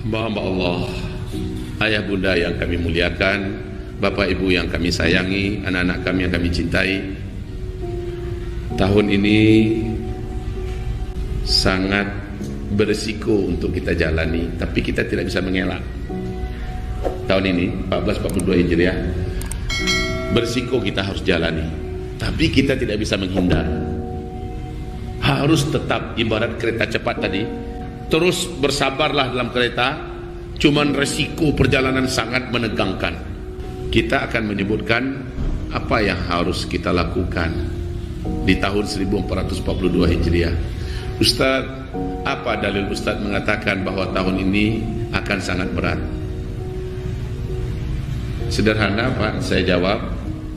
Hamba Allah, ayah bunda yang kami muliakan, bapak ibu yang kami sayangi, anak-anak kami yang kami cintai, tahun ini sangat beresiko untuk kita jalani, tapi kita tidak bisa mengelak. Tahun ini 1442 Hijriah, beresiko kita harus jalani, tapi kita tidak bisa menghindar. Harus tetap ibarat kereta cepat tadi, terus bersabarlah dalam kereta. Cuman resiko perjalanan sangat menegangkan. Kita akan menyebutkan apa yang harus kita lakukan di tahun 1442 Hijriah. Ustaz, apa dalil Ustaz mengatakan bahwa tahun ini akan sangat berat? Sederhana Pak, saya jawab.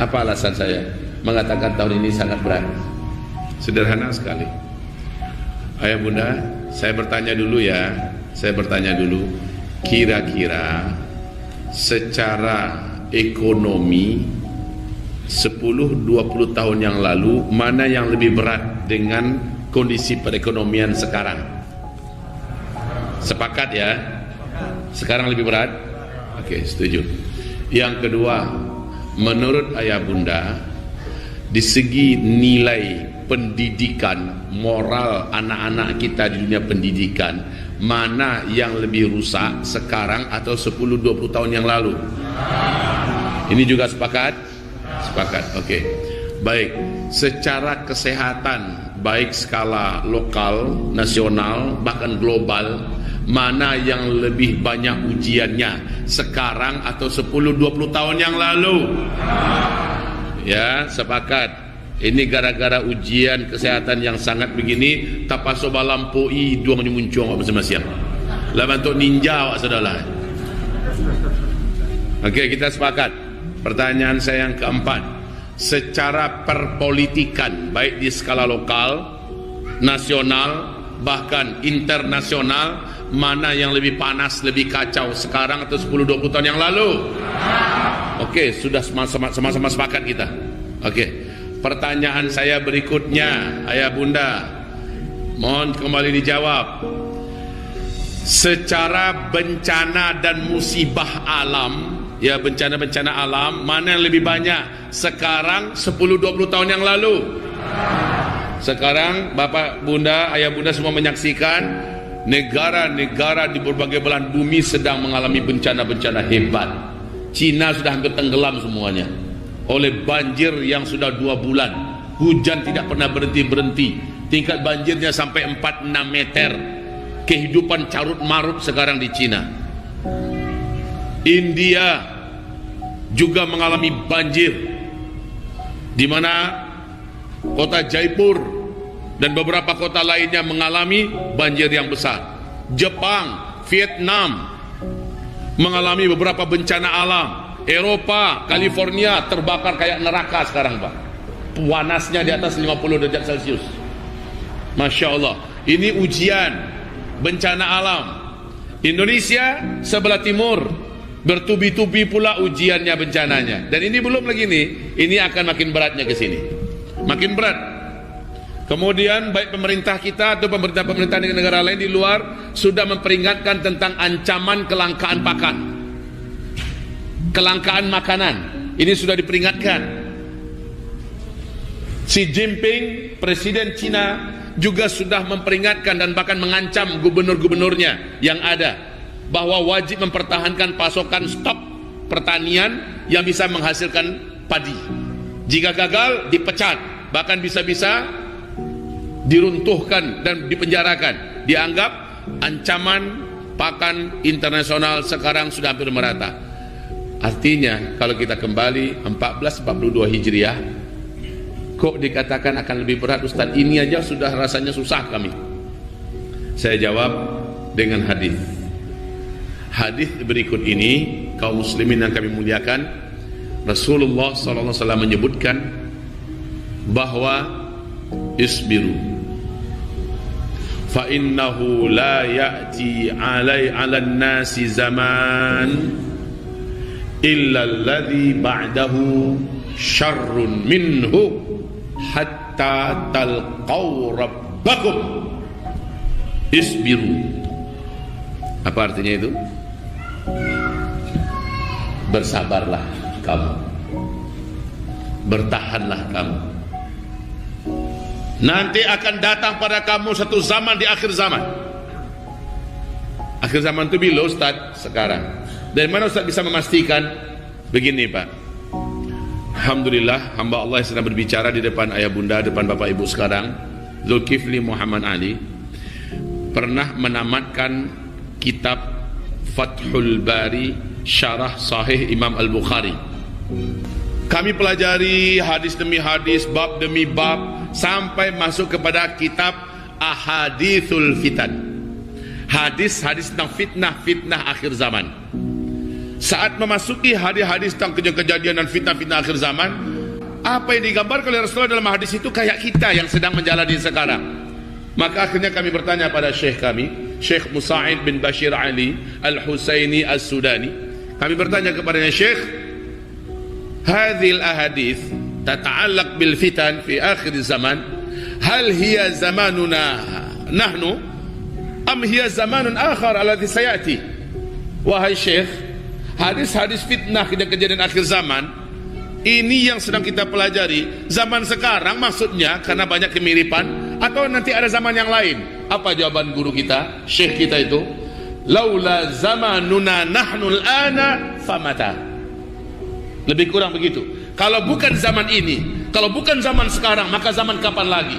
Apa alasan saya mengatakan tahun ini sangat berat? Sederhana sekali. Ayah bunda, saya bertanya dulu ya. Saya bertanya dulu, kira-kira secara ekonomi 10-20 tahun yang lalu, mana yang lebih berat dengan kondisi perekonomian sekarang? Sepakat ya? Sekarang lebih berat? Oke, setuju. Yang kedua, menurut ayah bunda, di segi nilai pendidikan, moral anak-anak kita di dunia pendidikan, mana yang lebih rusak sekarang atau 10-20 tahun yang lalu? Ini juga sepakat? Sepakat, oke. Baik, secara kesehatan, baik skala lokal, nasional, bahkan global, mana yang lebih banyak ujiannya, sekarang atau 10-20 tahun yang lalu? Ya, sepakat. Ini gara-gara ujian kesehatan yang sangat begini, tapasoba lampoi dua muncung masing-masing. Lah bentuk ninja wak saudara. Oke, kita sepakat. Pertanyaan saya yang keempat, secara perpolitikan baik di skala lokal, nasional, bahkan internasional, mana yang lebih panas, lebih kacau sekarang atau 10-20 tahun yang lalu? Oke, sudah sama-sama sepakat kita. Oke. Pertanyaan saya berikutnya, ayah bunda, mohon kembali dijawab. Secara bencana dan musibah alam, ya bencana-bencana alam, mana yang lebih banyak sekarang 10-20 tahun yang lalu? Sekarang bapak bunda, ayah bunda semua menyaksikan negara-negara di berbagai belahan bumi sedang mengalami bencana-bencana hebat. Cina sudah hampir tenggelam semuanya oleh banjir yang sudah 2 bulan. Hujan tidak pernah berhenti-berhenti. Tingkat banjirnya sampai 4-6 meter. Kehidupan carut marut sekarang di Cina. India juga mengalami banjir, di mana kota Jaipur dan beberapa kota lainnya mengalami banjir yang besar. Jepang, Vietnam mengalami beberapa bencana alam. Eropa, California terbakar kayak neraka sekarang Pak. Panasnya di atas 50 derajat Celcius. Masya Allah. Ini ujian bencana alam. Indonesia sebelah timur bertubi-tubi pula ujiannya, bencananya. Dan ini belum lagi nih, ini akan makin beratnya ke sini. Makin berat. Kemudian baik pemerintah kita atau pemerintah-pemerintah negara lain di luar sudah memperingatkan tentang ancaman kelangkaan pakan, kelangkaan makanan. Ini sudah diperingatkan. Xi Jinping, presiden Cina, juga sudah memperingatkan dan bahkan mengancam gubernur-gubernurnya yang ada bahwa wajib mempertahankan pasokan stok pertanian yang bisa menghasilkan padi. Jika gagal, dipecat, bahkan bisa-bisa diruntuhkan dan dipenjarakan. Dianggap ancaman pakan internasional sekarang sudah hampir merata. Artinya kalau kita kembali 1442 Hijriah, kok dikatakan akan lebih berat Ustaz? Ini aja sudah rasanya susah kami. Saya jawab dengan hadis. Hadis berikut ini, kaum muslimin yang kami muliakan, Rasulullah SAW menyebutkan bahwa isbiru fa innahu la ya'ti 'alan nasi zaman illa alladhi ba'dahu syarrun minhu hatta talqaw rabbakum. Isbiru, Apa artinya itu? Bersabarlah kamu, bertahanlah kamu. Nanti akan datang pada kamu satu zaman di akhir zaman. Akhir zaman itu bila Ustaz? Sekarang. Dari mana Ustaz bisa memastikan? Begini Pak, alhamdulillah hamba Allah yang sedang berbicara di depan ayah bunda, depan bapak ibu sekarang, Zulkifli Muhammad Ali, pernah menamatkan kitab Fathul Bari Syarah Sahih Imam Al-Bukhari. Kami pelajari hadis demi hadis, bab demi bab, sampai masuk kepada kitab Ahadithul Fitan, hadis-hadis tentang fitnah-fitnah akhir zaman. Saat memasuki hadis-hadis tentang kejadian dan fitnah-fitnah akhir zaman, apa yang digambarkan oleh Rasulullah dalam hadis itu kayak kita yang sedang menjalani sekarang. Maka akhirnya kami bertanya pada syekh kami, Syekh Musa'id bin Bashir Ali Al-Husaini As-Sudani. Kami bertanya kepadanya, Syekh, hadhil ahadith tata'allaq bil fitan fi akhir zaman, hal hiya zamanuna nahnu am hiya zamanun akhar alladhi sayati? Wahai Syekh, hadis-hadis fitnah kejadian akhir zaman ini yang sedang kita pelajari zaman sekarang maksudnya karena banyak kemiripan, atau nanti ada zaman yang lain? Apa jawaban guru kita, syekh kita itu? Laula zamanuna nahnu al-ana famata. Lebih kurang begitu. Kalau bukan zaman ini, kalau bukan zaman sekarang, maka zaman kapan lagi?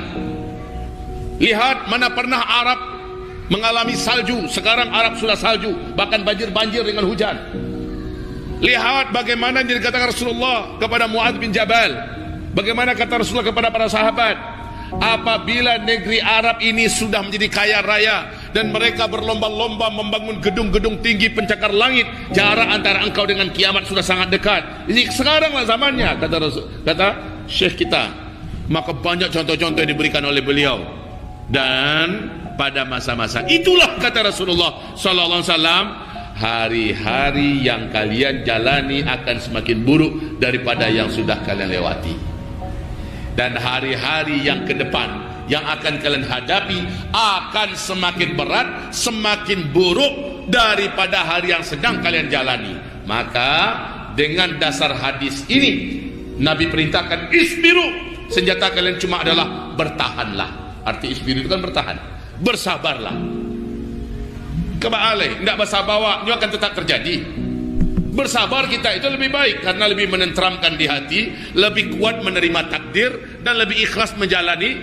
Lihat mana pernah Arab mengalami salju, sekarang Arab sudah salju, bahkan banjir-banjir dengan hujan. Lihat bagaimana yang dikatakan Rasulullah kepada Mu'adz bin Jabal, bagaimana kata Rasulullah kepada para sahabat, apabila negeri Arab ini sudah menjadi kaya raya dan mereka berlomba-lomba membangun gedung-gedung tinggi pencakar langit, jarak antara engkau dengan kiamat sudah sangat dekat. Ini sekaranglah zamannya, kata Rasul, kata syekh kita. Maka banyak contoh-contoh yang diberikan oleh beliau. Dan pada masa-masa itulah, kata Rasulullah sallallahu alaihi wasallam, hari-hari yang kalian jalani akan semakin buruk daripada yang sudah kalian lewati. Dan hari-hari yang ke depan yang akan kalian hadapi akan semakin berat, semakin buruk daripada hari yang sedang kalian jalani. Maka dengan dasar hadis ini Nabi perintahkan isbiru, senjata kalian cuma adalah bertahanlah. Arti isbiru itu kan bertahan, bersabarlah. Kebalik, tidak bersabar, itu akan tetap terjadi. Bersabar kita itu lebih baik karena lebih menenteramkan di hati, lebih kuat menerima takdir dan lebih ikhlas menjalani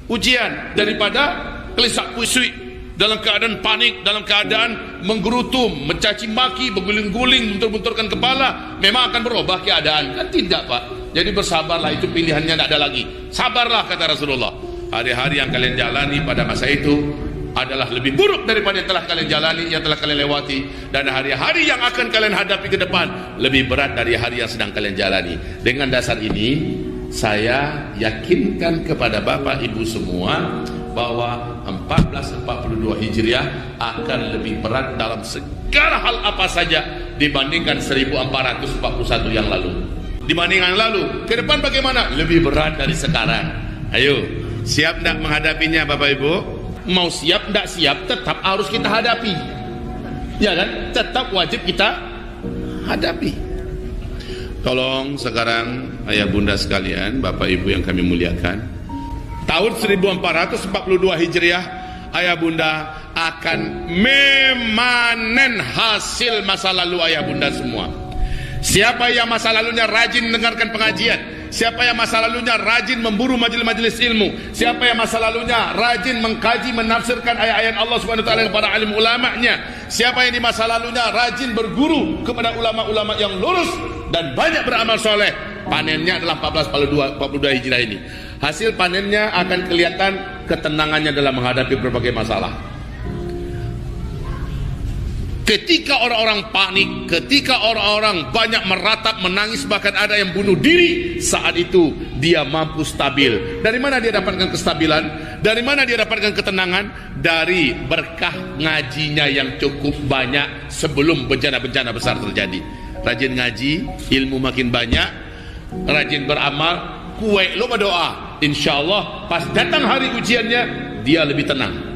ujian daripada kelisak kusui dalam keadaan panik, dalam keadaan menggerutum, mencaci maki, berguling-guling, bentur-benturkan kepala. Memang akan berubah keadaan, kan tidak Pak? Jadi bersabarlah, itu pilihannya tidak ada lagi. Sabarlah, kata Rasulullah. Hari-hari yang kalian jalani pada masa itu adalah lebih buruk daripada yang telah kalian jalani, yang telah kalian lewati, dan hari-hari yang akan kalian hadapi ke depan lebih berat dari hari yang sedang kalian jalani. Dengan dasar ini saya yakinkan kepada Bapak Ibu semua bahwa 1442 Hijriah akan lebih berat dalam segala hal apa saja dibandingkan 1441 yang lalu. Dibandingkan yang lalu, ke depan bagaimana? Lebih berat dari sekarang. Ayo, siap tidak menghadapinya Bapak Ibu? Mau siap tidak siap tetap harus kita hadapi, ya kan? Tetap wajib kita hadapi. Tolong sekarang ayah bunda sekalian, bapak ibu yang kami muliakan, tahun 1442 Hijriah ayah bunda akan memanen hasil masa lalu ayah bunda semua. Siapa yang masa lalunya rajin mendengarkan pengajian, siapa yang masa lalunya rajin memburu majelis-majelis ilmu, siapa yang masa lalunya rajin mengkaji menafsirkan ayat-ayat Allah Subhanahu wa taala kepada alim ulamanya, siapa yang di masa lalunya rajin berguru kepada ulama-ulama yang lurus dan banyak beramal soleh, panennya adalah 1442 Hijriah ini. Hasil panennya akan kelihatan ketenangannya dalam menghadapi berbagai masalah. Ketika orang-orang panik, ketika orang-orang banyak meratap, menangis, bahkan ada yang bunuh diri, saat itu dia mampu stabil. Dari mana dia dapatkan kestabilan? Dari mana dia dapatkan ketenangan? Dari berkah ngajinya yang cukup banyak sebelum bencana-bencana besar terjadi. Rajin ngaji, ilmu makin banyak, rajin beramal, kue lo berdoa, insya Allah pas datang hari ujiannya dia lebih tenang.